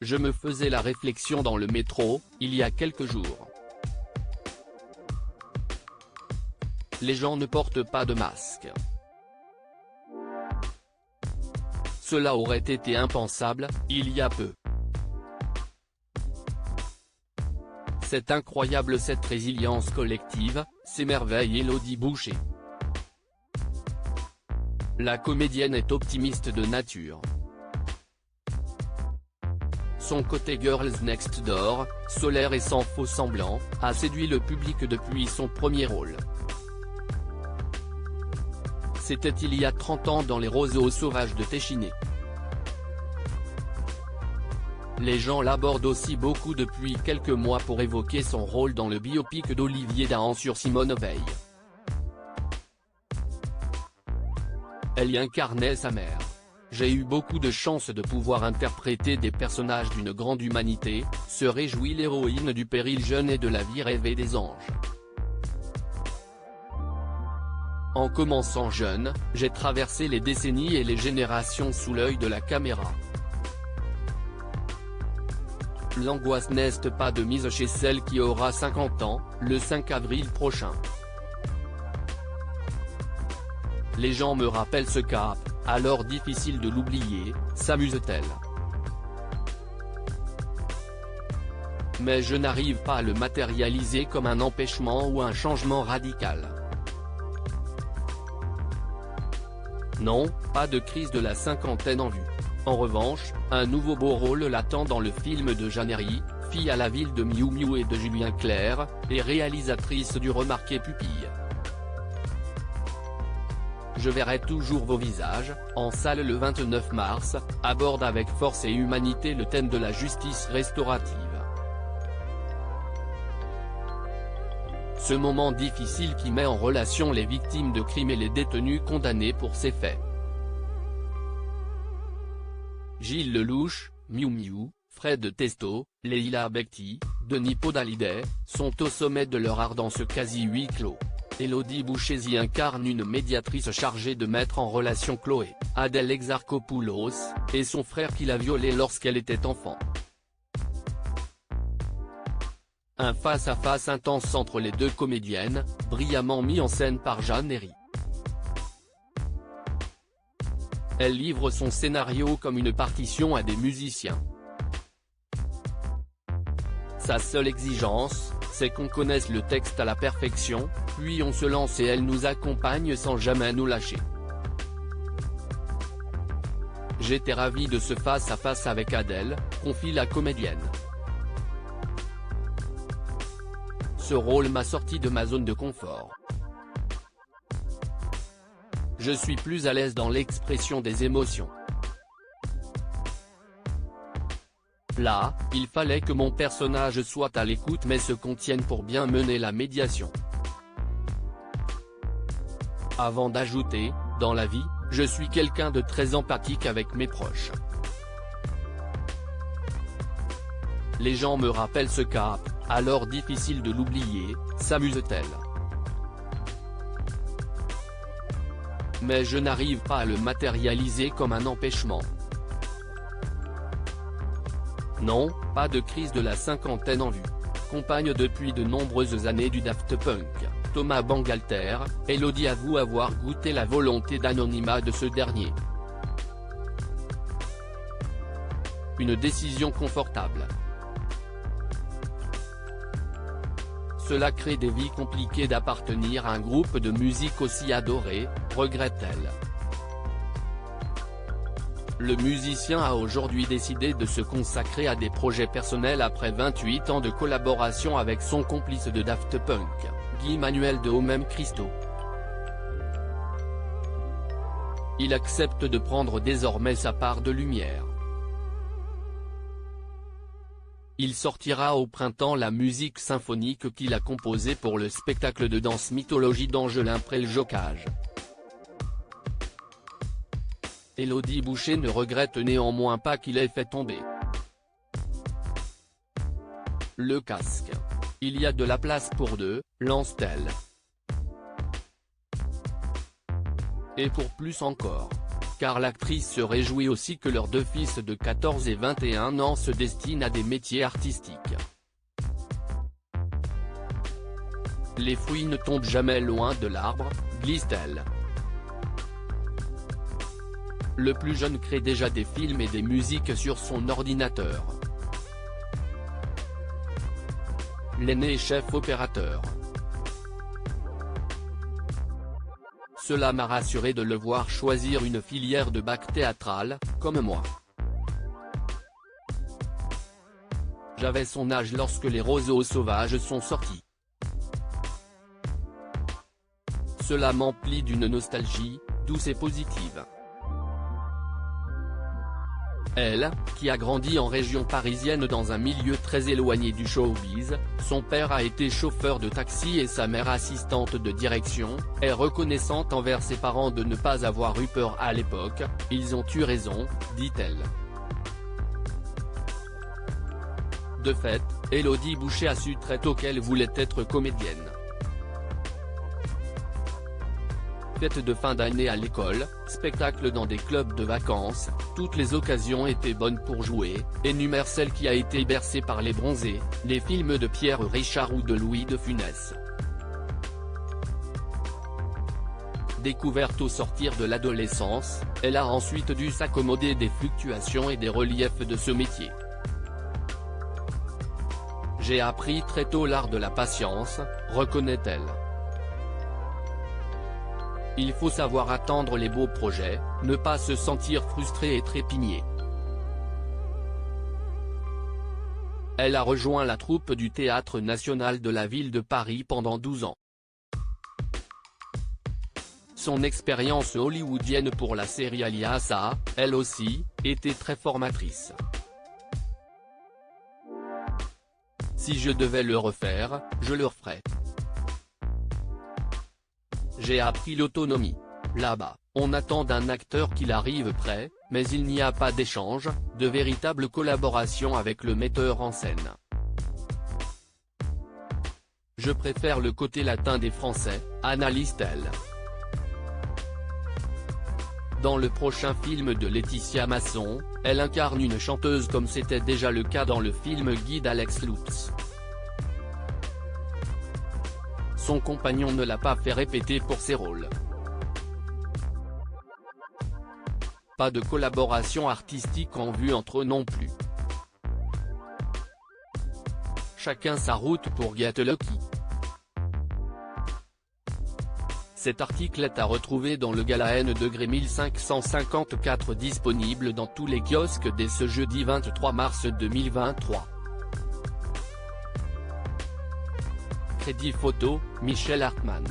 Je me faisais la réflexion dans le métro, il y a quelques jours. Les gens ne portent pas de masque. Cela aurait été impensable, il y a peu. C'est incroyable cette résilience collective, s'émerveille Élodie Boucher. La comédienne est optimiste de nature. Son côté Girls Next Door, solaire et sans faux semblant, a séduit le public depuis son premier rôle. C'était il y a 30 ans dans Les Roseaux sauvages de Téchiné. Les gens l'abordent aussi beaucoup depuis quelques mois pour évoquer son rôle dans le biopic d'Olivier Dahan sur Simone Veil. Elle y incarnait sa mère. J'ai eu beaucoup de chance de pouvoir interpréter des personnages d'une grande humanité, se réjouit l'héroïne du péril jeune et de la vie rêvée des anges. En commençant jeune, j'ai traversé les décennies et les générations sous l'œil de la caméra. L'angoisse n'est pas de mise chez celle qui aura 50 ans, le 5 avril prochain. Les gens me rappellent ce cap, alors difficile de l'oublier, s'amuse-t-elle. Mais je n'arrive pas à le matérialiser comme un empêchement ou un changement radical. Non, pas de crise de la cinquantaine en vue. En revanche, un nouveau beau rôle l'attend dans le film de Jeannery, fille à la ville de Miou Miou et de Julien Clerc, et réalisatrice du remarqué Pupille. Je verrai toujours vos visages, en salle le 29 mars, aborde avec force et humanité le thème de la justice restaurative. Ce moment difficile qui met en relation les victimes de crimes et les détenus condamnés pour ces faits. Gilles Lelouch, Miou Miou, Fred Testo, Leila Bekti, Denis Podalydeh, sont au sommet de leur art dans ce quasi huis clos. Élodie Boucher y incarne une médiatrice chargée de mettre en relation Chloé, Adèle Exarchopoulos, et son frère qui l'a violée lorsqu'elle était enfant. Un face-à-face intense entre les deux comédiennes, brillamment mis en scène par Jeannery. Elle livre son scénario comme une partition à des musiciens. Sa seule exigence, c'est qu'on connaisse le texte à la perfection, puis on se lance et elle nous accompagne sans jamais nous lâcher. J'étais ravi de ce face-à-face avec Adèle, confie la comédienne. Ce rôle m'a sorti de ma zone de confort. Je suis plus à l'aise dans l'expression des émotions. Là, il fallait que mon personnage soit à l'écoute mais se contienne pour bien mener la médiation. Avant d'ajouter, dans la vie, je suis quelqu'un de très empathique avec mes proches. Les gens me rappellent ce cap, alors difficile de l'oublier, s'amuse-t-elle. Mais je n'arrive pas à le matérialiser comme un empêchement. Non, pas de crise de la cinquantaine en vue. Compagne depuis de nombreuses années du Daft Punk, Thomas Bangalter, Élodie avoue avoir goûté la volonté d'anonymat de ce dernier. Une décision confortable. Cela crée des vies compliquées d'appartenir à un groupe de musique aussi adoré, regrette-t-elle. Le musicien a aujourd'hui décidé de se consacrer à des projets personnels après 28 ans de collaboration avec son complice de Daft Punk, Guy Manuel de Homem Christo. Il accepte de prendre désormais sa part de lumière. Il sortira au printemps la musique symphonique qu'il a composée pour le spectacle de danse Mythologie d'Angelin Préljocage. Élodie Boucher ne regrette néanmoins pas qu'il ait fait tomber le casque. Il y a de la place pour deux, lance-t-elle. Et pour plus encore. car l'actrice se réjouit aussi que leurs deux fils de 14 et 21 ans se destinent à des métiers artistiques. Les fruits ne tombent jamais loin de l'arbre, glisse-t-elle. Le plus jeune crée déjà des films et des musiques sur son ordinateur. L'aîné est chef opérateur. Cela m'a rassuré de le voir choisir une filière de bac théâtral, comme moi. J'avais son âge lorsque les roseaux sauvages sont sortis. Cela m'emplit d'une nostalgie, douce et positive. Elle, qui a grandi en région parisienne dans un milieu très éloigné du showbiz, son père a été chauffeur de taxi et sa mère assistante de direction, est reconnaissante envers ses parents de ne pas avoir eu peur à l'époque, ils ont eu raison, dit-elle. De fait, Élodie Boucher a su très tôt qu'elle voulait être comédienne. Fête de fin d'année à l'école, spectacle dans des clubs de vacances, toutes les occasions étaient bonnes pour jouer, énumère celle qui a été bercée par Les Bronzés, les films de Pierre Richard ou de Louis de Funès. Découverte au sortir de l'adolescence, elle a ensuite dû s'accommoder des fluctuations et des reliefs de ce métier. J'ai appris très tôt l'art de la patience, reconnaît-elle. Il faut savoir attendre les beaux projets, ne pas se sentir frustré et trépigné. Elle a rejoint la troupe du Théâtre National de la ville de Paris pendant 12 ans. Son expérience hollywoodienne pour la série Alias a, elle aussi, été très formatrice. Si je devais le refaire, je le referais. J'ai appris l'autonomie. Là-bas, on attend d'un acteur qu'il arrive prêt, mais il n'y a pas d'échange, de véritable collaboration avec le metteur en scène. Je préfère le côté latin des Français, analyse-t-elle. Dans le prochain film de Laetitia Masson, elle incarne une chanteuse comme c'était déjà le cas dans le film Guy d'Alex Lutz. Son compagnon ne l'a pas fait répéter pour ses rôles. Pas de collaboration artistique en vue entre eux non plus. Chacun sa route pour Get Lucky. Cet article est à retrouver dans le Gala N-Degré 1554 disponible dans tous les kiosques dès ce jeudi 23 mars 2023. Crédit photo, Michel Hartmann.